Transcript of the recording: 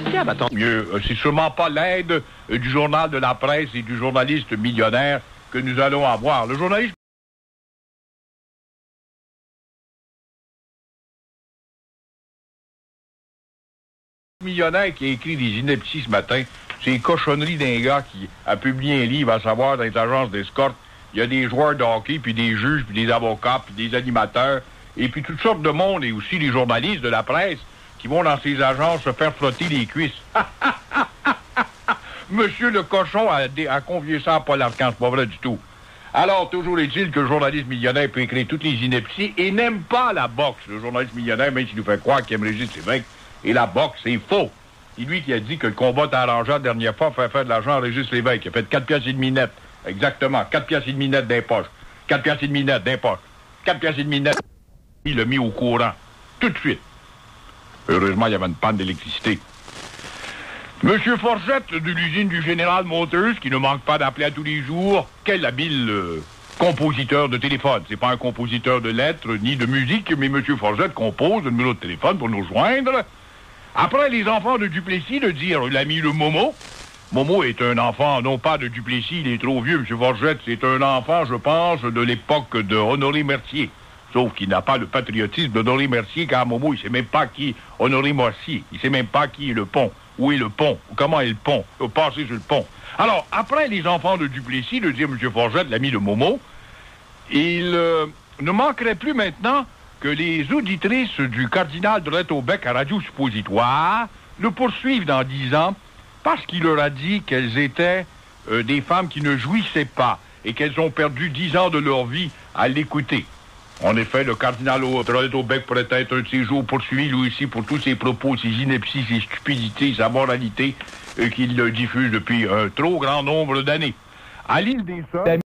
inexplicable. Attends. Mieux, c'est sûrement pas l'aide du journal de la presse et du journaliste millionnaire que nous allons avoir. Le journaliste millionnaire qui a écrit des inepties ce matin, c'est les cochonneries d'un gars qui a publié un livre, à savoir, dans les agences d'escorte, il y a des joueurs de hockey, puis des juges, puis des avocats, puis des animateurs, et puis toutes sortes de monde, et aussi les journalistes de la presse, qui vont dans ces agences se faire frotter les cuisses. Monsieur le cochon a confié ça à Paul Arcand, c'est pas vrai du tout. Alors, toujours est-il que le journaliste millionnaire peut écrire toutes les inepties et n'aime pas la boxe. Le journaliste millionnaire, même s'il nous fait croire qu'il aime Régis Lévesque, et la boxe, c'est faux. C'est lui qui a dit que le combat t'a arrangé la dernière fois pour faire de l'argent à Régis Lévesque. Il a fait 4 piastres et demi net. Exactement. 4 piastres et demi net d'un poche. 4 piastres et demi net d'un poche. 4 piastres et demi net. Il l'a mis au courant. Tout de suite. Heureusement, il y avait une panne d'électricité. Monsieur Forgette de l'usine du General Motors, qui ne manque pas d'appeler à tous les jours, quel habile compositeur de téléphone. C'est pas un compositeur de lettres ni de musique, mais Monsieur Forgette compose le numéro de téléphone pour nous joindre. Après les enfants de Duplessis de dire l'ami le Momo. Momo est un enfant, non pas de Duplessis, il est trop vieux, M. Forgette, c'est un enfant, je pense, de l'époque de Honoré Mercier. Sauf qu'il n'a pas le patriotisme d'Honoré Mercier, car Momo, il sait même pas qui est Honoré Mercier. Il sait même pas qui est le pont. Où est le pont? Comment est le pont? Il faut passer sur le pont. Alors, après les enfants de Duplessis de dire M. Forgette, l'ami de Momo, il ne manquerait plus maintenant que les auditrices du cardinal de Retaubec à Radio Suppositoire le poursuivent dans 10 ans parce qu'il leur a dit qu'elles étaient des femmes qui ne jouissaient pas et qu'elles ont perdu 10 ans de leur vie à l'écouter. En effet, le cardinal de Retaubec pourrait être un de ces jours poursuivi, lui aussi, pour tous ses propos, ses inepties, ses stupidités, sa moralité qu'il diffuse depuis un trop grand nombre d'années. À l'île des Sœurs...